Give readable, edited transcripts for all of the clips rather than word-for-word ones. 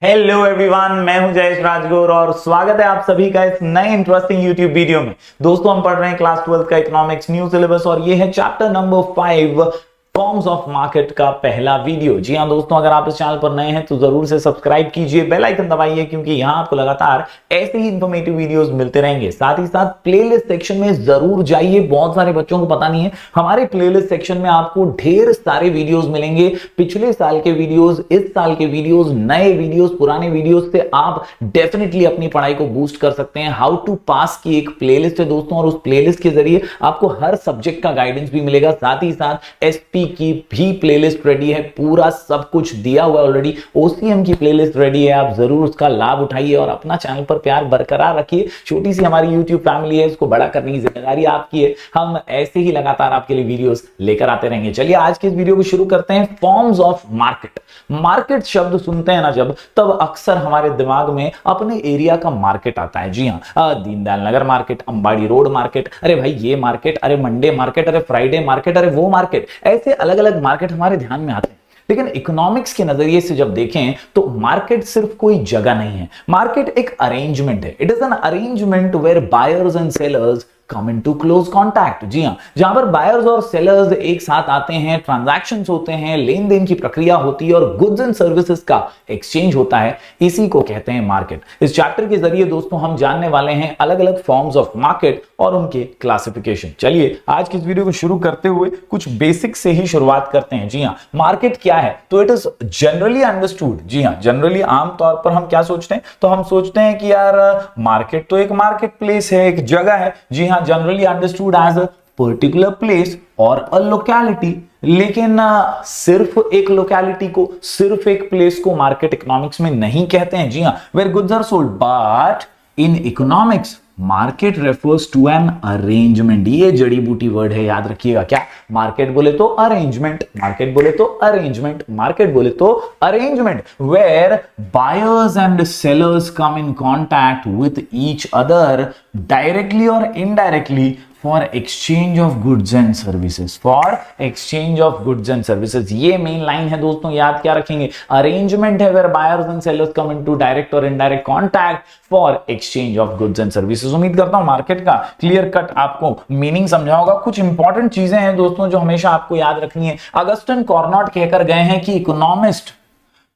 Hello everyone, मैं हूं जयेश राजगुर और स्वागत है आप सभी का इस नए इंटरेस्टिंग यूट्यूब वीडियो में। दोस्तों, हम पढ़ रहे हैं क्लास 12 का इकोनॉमिक्स न्यू सिलेबस और ये है chapter number 5 forms of market का पहला वीडियो। जी हां दोस्तों, अगर आप इस चैनल पर नए हैं तो जरूर से सब्सक्राइब कीजिए, बेल आइकन दबाइए, क्योंकि यहां आपको लगातार ऐसे ही इंफॉर्मेटिव वीडियोस मिलते रहेंगे। साथ ही साथ प्लेलिस्ट सेक्शन में जरूर जाइए। बहुत सारे बच्चों को पता नहीं है, हमारे प्लेलिस्ट सेक्शन में आपको ढेर सारे वीडियोस मिलेंगे। पिछले साल के वीडियोस, इस साल के वीडियोस, नए वीडियोस, पुराने वीडियोस से आप डेफिनेटली अपनी पढ़ाई को बूस्ट कर सकते हैं। हाउ टू पास की एक प्लेलिस्ट है दोस्तों, और उस प्लेलिस्ट के जरिए आपको हर सब्जेक्ट का गाइडेंस भी मिलेगा। साथ ही साथ एसपी की भी प्लेलिस्ट रेडी है, पूरा सब कुछ दिया हुआ है ऑलरेडी। ओसीएम की प्लेलिस्ट रेडी है, आप जरूर उसका लाभ उठाइए और अपना चैनल पर प्यार बरकरार रखिए। छोटी सी हमारी यूट्यूब फैमिली है, इसको बड़ा करने की जिम्मेदारी आपकी है। हम ऐसे ही लगातार आपके लिए वीडियोस लेकर आते रहेंगे। चलिए आज के इस वीडियो को शुरू करते हैं। Forms of market. मार्केट शब्द सुनते हैं ना जब, तब अक्सर हमारे दिमाग में अपने एरिया का मार्केट आता है। जी हाँ, Deendayal Nagar market, अंबाड़ी road market, अरे भाई ये मार्केट, अरे मंडे मार्केट, अरे फ्राइडे मार्केट, अरे वो मार्केट, ऐसे अलग अलग मार्केट हमारे ध्यान में आते हैं। लेकिन इकोनॉमिक्स के नजरिए से जब देखें तो मार्केट सिर्फ कोई जगह नहीं है, मार्केट एक अरेंजमेंट है। It is an arrangement where buyers and sellers come into close contact। जी हाँ, जहां पर बायर्स और सेलर्स एक साथ आते हैं, ट्रांजैक्शंस होते हैं, लेन देन की प्रक्रिया होती है और गुड्स एंड सर्विसेज का एक्सचेंज होता है, इसी को कहते हैं मार्केट। इस चैप्टर के जरिए दोस्तों हम जानने वाले हैं अलग अलग फॉर्म्स ऑफ मार्केट और उनके क्लासिफिकेशन। चलिए आज की इस वीडियो को शुरू करते हुए कुछ बेसिक से ही शुरुआत करते हैं। जी हाँ, मार्केट क्या है? तो इट इज जनरली अंडरस्टूड। जी हाँ, जनरली आमतौर पर हम क्या सोचते हैं? तो हम सोचते हैं कि यार मार्केट तो एक मार्केट प्लेस है, एक जगह है। जी हाँ, generally understood as a particular place और अ लोकैलिटी। लेकिन सिर्फ एक लोकैलिटी को, सिर्फ एक प्लेस को मार्केट इकोनॉमिक्स में नहीं कहते हैं। जी हाँ, where goods are sold, but in economics market refers to an arrangement. ये जड़ी बूटी वर्ड है, याद रखिएगा। क्या? मार्केट बोले तो अरेंजमेंट, मार्केट बोले तो अरेंजमेंट, मार्केट बोले तो arrangement, where buyers and sellers come in contact with each other directly और indirectly for exchange of goods and services. For exchange of goods and services, ये मेन लाइन है दोस्तों, याद क्या रखेंगे? अरेंजमेंट है where buyers and sellers come into direct और indirect contact for exchange of goods and services. उम्मीद करता हूं मार्केट का क्लियर कट आपको मीनिंग समझा होगा। कुछ इंपॉर्टेंट चीजें हैं दोस्तों जो हमेशा आपको याद रखनी है। अगस्टन कॉर्नॉट कहकर गए हैं कि इकोनॉमिस्ट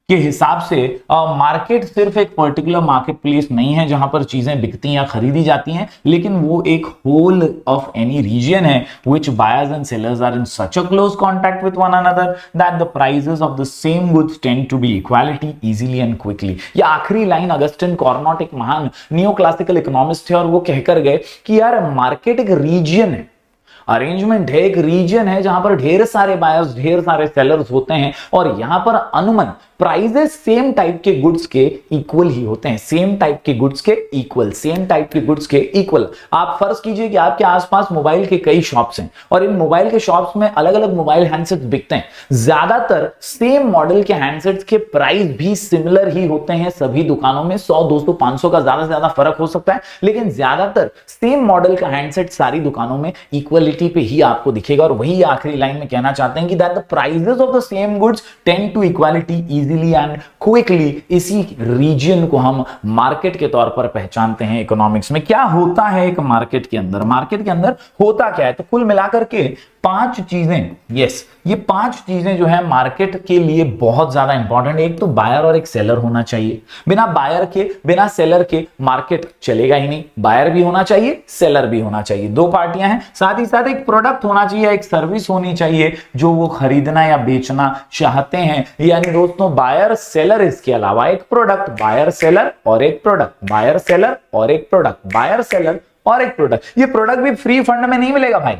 के हिसाब से मार्केट सिर्फ एक पर्टिकुलर मार्केट प्लेस नहीं है जहां पर चीजें बिकती या खरीदी जाती हैं, लेकिन वो एक होल ऑफ एनी रीजन है which buyers and sellers are in such a close contact with one another that the prices of the same goods tend to be equality easily and quickly। ये आखिरी line Augustine Cournot एक महान neo classical economist थे और वो कहकर गए कि यार मार्केट एक रीजन है, अरेंजमेंट है, एक रीजन है जहां पर ढेर सारे बायर्स, ढेर सारे सेलर्स होते हैं और यहां पर अनुमन प्राइजेस सेम टाइप के गुड्स के इक्वल ही होते हैं। सेम टाइप के गुड्स के इक्वल, सेम टाइप के गुड्स के इक्वल। आप फर्ज कीजिए कि आपके आसपास मोबाइल के कई शॉप्स हैं और इन मोबाइल के शॉप्स में अलग अलग मोबाइल हैंडसेट्स बिकते हैं। ज्यादातर सेम मॉडल के हैंडसेट्स के प्राइस भी सिमिलर ही होते हैं सभी दुकानों में। 100, 200, 500 का ज्यादा से ज्यादा फर्क हो सकता है, लेकिन ज्यादातर सेम मॉडल का हैंडसेट सारी दुकानों में इक्वलिटी पे ही आपको दिखेगा। और वही आखिरी लाइन में कहना चाहते हैं कि that the prices of the same goods tend to equality easily and quickly. इसी रीजन को हम मार्केट के तौर पर पहचानते हैं इकोनॉमिक्स में। क्या होता है एक मार्केट के अंदर? मार्केट के अंदर होता क्या है? तो कुल मिलाकर के 5 चीजें, यस, ये 5 चीजें जो है मार्केट के लिए बहुत ज्यादा इंपॉर्टेंट है। एक तो बायर और एक सेलर होना चाहिए। बिना बायर के, बिना सेलर के मार्केट चलेगा ही नहीं। बायर भी होना चाहिए, सेलर भी होना चाहिए, 2 पार्टियां हैं। साथ ही साथ एक प्रोडक्ट होना चाहिए, एक सर्विस होनी चाहिए जो वो खरीदना या बेचना चाहते हैं। यानी दोस्तों बायर सेलर, इसके अलावा एक प्रोडक्ट, बायर सेलर और एक प्रोडक्ट, बायर सेलर और एक प्रोडक्ट, बायर सेलर और एक प्रोडक्ट। ये प्रोडक्ट भी फ्री फंड में नहीं मिलेगा भाई,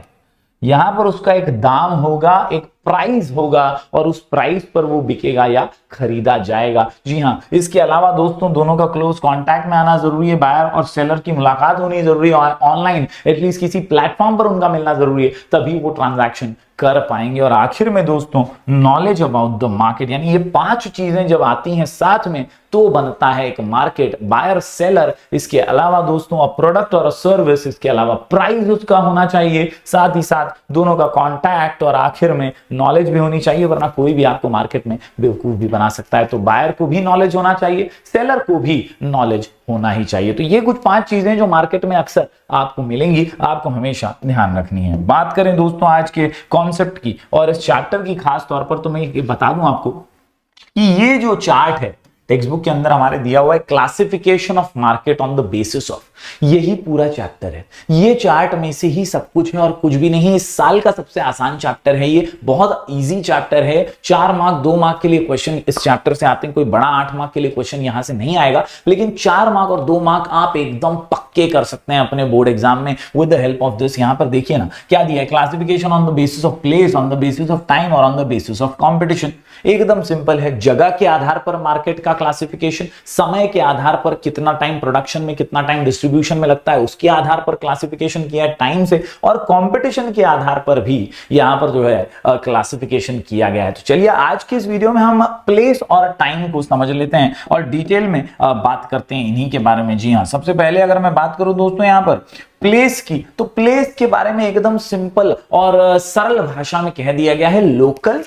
यहां पर उसका एक दाम होगा, एक प्राइस होगा और उस प्राइस पर वो बिकेगा या खरीदा जाएगा। जी हां, इसके अलावा दोस्तों दोनों का क्लोज कांटेक्ट में आना जरूरी है। बायर और सेलर की मुलाकात होनी जरूरी है, ऑनलाइन एटलीस्ट किसी प्लेटफॉर्म पर उनका मिलना जरूरी है, तभी वो ट्रांजैक्शन कर पाएंगे। और आखिर में दोस्तों नॉलेज अबाउट द मार्केट, यानी ये 5 चीजें जब आती हैं साथ में तो बनता है एक मार्केट। बायर सेलर, इसके अलावा दोस्तों अ प्रोडक्ट और अ सर्विस, इसके अलावा प्राइस उसका होना चाहिए, साथ ही साथ दोनों का कांटेक्ट और आखिर में नॉलेज भी होनी चाहिए, वरना कोई भी आपको मार्केट में बेवकूफ भी बना सकता है। तो बायर को भी नॉलेज होना चाहिए, सेलर को भी नॉलेज होना ही चाहिए। तो ये कुछ 5 चीजें जो मार्केट में अक्सर आपको मिलेंगी, आपको हमेशा ध्यान रखनी है। बात करें दोस्तों आज के कॉन्सेप्ट की और इस चैप्टर की खास तौर पर, तो मैं ये बता दूं आपको कि ये जो चार्ट है टेक्स्ट बुक के अंदर हमारे दिया हुआ है, classification of market on the basis of, यही पूरा चैप्टर है। ये चार्ट में से ही सब कुछ है और कुछ भी नहीं। इस साल का सबसे आसान चैप्टर है, ये बहुत इजी चैप्टर है। 4 मार्क 2 मार्क के लिए क्वेश्चन इस चैप्टर से आते हैं, कोई बड़ा 8 मार्क के लिए क्वेश्चन यहां से नहीं आएगा, लेकिन 4 मार्क और 2 मार्क आप एकदम पक्के कर सकते हैं अपने बोर्ड एग्जाम में with the help of this. यहां पर देखिए ना क्या दिया है, classification on the basis of place, on the basis of time और on the basis of competition. एकदम सिंपल है, जगह के आधार पर मार्केट का क्लासिफिकेशन, समय के आधार पर कितना टाइम प्रोडक्शन में, कितना टाइम डिस्ट्रीब्यूशन में लगता है, उसके आधार पर क्लासिफिकेशन किया है टाइम से, और कंपटीशन के आधार पर भी यहां पर जो है क्लासिफिकेशन किया गया है। तो चलिए आज के इस वीडियो में हम प्लेस और टाइम को समझ लेते हैं और डिटेल में बात करते हैं इन्हीं के बारे में। जी हां, सबसे पहले अगर मैं बात करूं दोस्तों यहां पर प्लेस की, तो प्लेस के बारे में एकदम सिंपल और सरल भाषा में कह दिया गया है, local,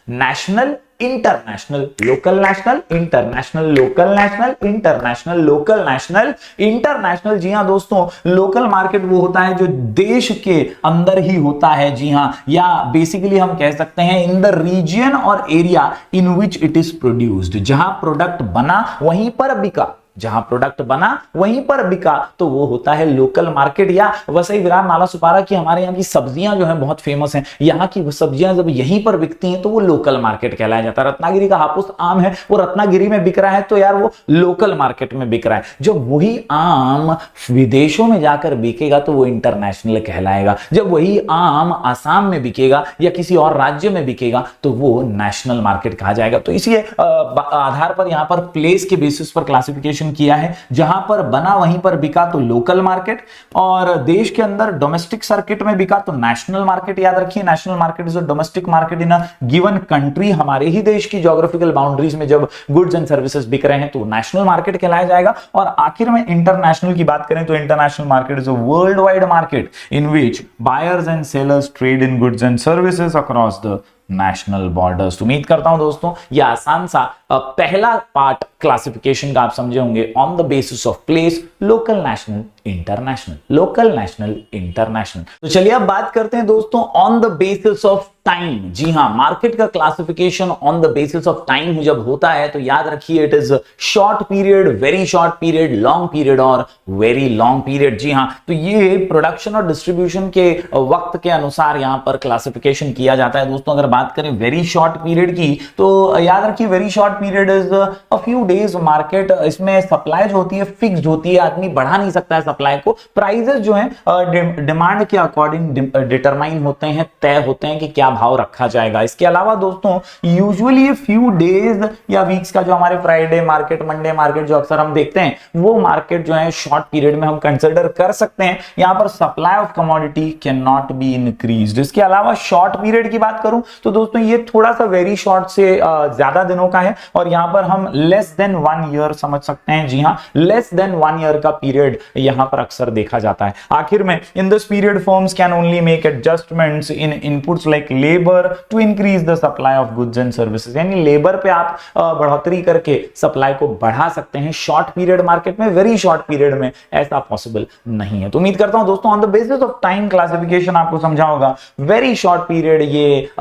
national, international, local national, international, local national, international, local national, international. जी हां दोस्तों, लोकल मार्केट वो होता है जो देश के अंदर ही होता है, जी हां, या बेसिकली हम कह सकते हैं इन द रीजन और area in which it is produced. जहां प्रोडक्ट बना वहीं पर बिका, जहां प्रोडक्ट बना वहीं पर बिका, तो वो होता है लोकल मार्केट। या वैसे ही विरार नाला सुपारा की हमारे यहाँ की सब्जियां जो हैं बहुत फेमस हैं, यहाँ की सब्जियां जब यहीं पर बिकती हैं तो वो लोकल मार्केट कहलाया जाता है। रत्नागिरी का हापुस आम है, वो रत्नागिरी में बिक रहा है तो यार वो लोकल मार्केट में बिक रहा है। जब वही आम विदेशों में जाकर बिकेगा तो वो इंटरनेशनल कहलाएगा। जब वही आम आसाम में बिकेगा या किसी और राज्य में बिकेगा तो वो नेशनल मार्केट कहा जाएगा। तो इसी आधार पर यहां पर प्लेस के बेसिस पर क्लासिफिकेशन किया है, जहां पर बना वहीं पर बिका तो लोकल मार्केट, और देश के अंदर डोमेस्टिक सर्किट में बिका तो नेशनल मार्केट। याद रखिए, national market is a domestic market in a given country. हमारे ही देश की ज्योग्राफिकल बाउंड्रीज में जब गुड्स एंड सर्विसेज बिक रहे हैं तो नेशनल मार्केट कहलाया जाएगा। और आखिर में इंटरनेशनल की बात करें तो international market is a world wide market in which buyers and sellers trade in goods and services across the national borders. उम्मीद करता हूं दोस्तों यह आसान सा पहला पार्ट क्लासिफिकेशन का आप समझे होंगे, on the basis of place, local, national, international, local, national, international. तो चलिए अब बात करते हैं दोस्तों on the basis of time. जी हां, मार्केट का classification on the basis of time जब होता है तो याद रखिए it is short period, very short period, long period और वेरी लॉन्ग पीरियड। जी हां, तो ये प्रोडक्शन और डिस्ट्रीब्यूशन के वक्त के अनुसार यहां पर क्लासिफिकेशन किया जाता है। दोस्तों अगर बात करें वेरी शॉर्ट पीरियड की तो याद रखिए very short period is a few days market. इसमें सप्लाई जो होती है फिक्स्ड होती है, आदमी बढ़ा नहीं सकता है सप्लाई को। प्राइसेस जो है डिमांड के अकॉर्डिंग डिटरमाइन होते हैं, तय होते हैं कि क्या भाव रखा जाएगा। इसके अलावा दोस्तों यूजुअली ये फ्यू डेज या वीक्स का जो हमारे फ्राइडे मार्केट, मंडे मार्केट जो अक्सर हम देखते हैं, वो मार्केट जो है शॉर्ट पीरियड में हम कंसिडर कर सकते हैं। यहां पर supply of commodity can not be increased. इसके अलावा शॉर्ट पीरियड की बात करूं तो दोस्तों ये थोड़ा सा वेरी शॉर्ट से ज्यादा दिनों का है, और यहां पर हम लेस देन 1 ईयर समझ सकते हैं। जी हां, लेस देन 1 ईयर का पीरियड यहां पर अक्सर देखा जाता है। आखिर में in this period firms can only make adjustments in inputs like labour to increase the supply of goods and services. यानी लेबर पे आप बढ़ोतरी करके सप्लाई को बढ़ा सकते हैं शॉर्ट पीरियड मार्केट में। वेरी शॉर्ट पीरियड में ऐसा पॉसिबल नहीं है। तो उम्मीद करता हूं दोस्तों on the basis of time classification आपको समझा होगा। वेरी शॉर्ट पीरियड ये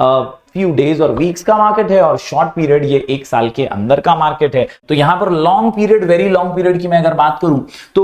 फ्यू डेज और वीक्स का मार्केट है, और शॉर्ट पीरियड ये 1 साल के अंदर का मार्केट है। तो यहां पर long period, very long period की मैं अगर बात करूं तो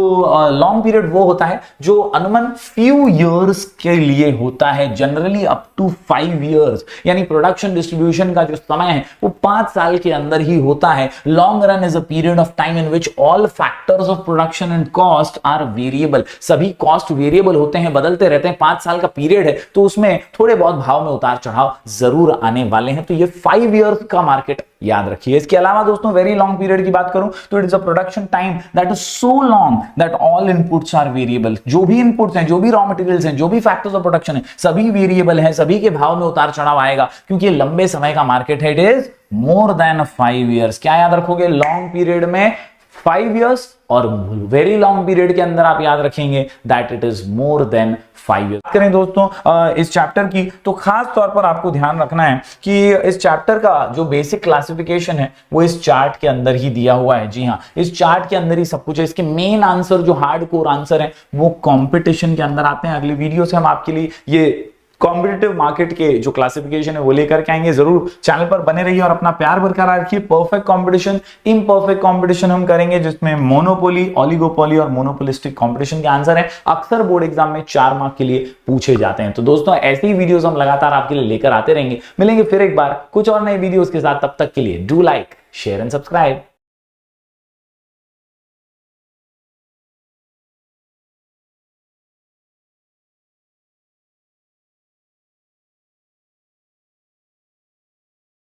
लॉन्ग पीरियड वो होता है जो अनुमान फ्यू इयर्स के लिए होता है, जनरली अप टू 5 इयर्स। यानी प्रोडक्शन डिस्ट्रीब्यूशन का जो समय है वो 5 साल के अंदर ही होता है। Long run is a period of time in which all factors of production and cost are variable. सभी कॉस्ट वेरिएबल होते हैं, बदलते रहते हैं। 5 साल का पीरियड है तो उसमें थोड़े बहुत भाव में उतार चढ़ाव जरूर आने वाले हैं। तो ये 5 इयर्स का मार्केट याद रखिए। इसके अलावा दोस्तों वेरी लॉन्ग पीरियड की बात करूं तो it is a production time that is so long that all inputs are variable. जो भी इनपुट्स हैं, जो भी रॉ मटेरियल्स हैं, जो भी फैक्टर्स ऑफ प्रोडक्शन है, सभी वेरिएबल हैं, सभी के भाव में उतार चढ़ाव आएगा, क्योंकि ये लंबे समय का मार्केट है। It is more than 5 years. क्या याद रखोगे? लॉन्ग पीरियड में 5 years और वेरी लॉन्ग पीरियड के अंदर आप याद रखेंगे that it is more than 5 years। करें दोस्तों इस चैप्टर की, तो खास तौर पर आपको ध्यान रखना है कि इस चैप्टर का जो बेसिक क्लासिफिकेशन है वो इस चार्ट के अंदर ही दिया हुआ है। जी हाँ, इस चार्ट के अंदर ही सब कुछ है। इसके मेन आंसर जो हार्ड कोर आंसर है वो कंपटीशन के अंदर आते हैं। अगली वीडियो से हम आपके लिए ये कॉम्पिटिटिव मार्केट के जो क्लासिफिकेशन है वो लेकर के आएंगे। जरूर चैनल पर बने रहिए और अपना प्यार बरकरार रखिए। परफेक्ट कंपटीशन, इम्परफेक्ट कंपटीशन हम करेंगे जिसमें मोनोपोली, ओलिगोपोली और मोनोपोलिस्टिक कंपटीशन के आंसर है अक्सर बोर्ड एग्जाम में 4 मार्क के लिए पूछे जाते हैं। तो दोस्तों ऐसी ही वीडियोस हम लगातार आपके लिए लेकर आते रहेंगे। मिलेंगे फिर एक बार कुछ और नए वीडियोस के साथ, तब तक के लिए do like, share and subscribe.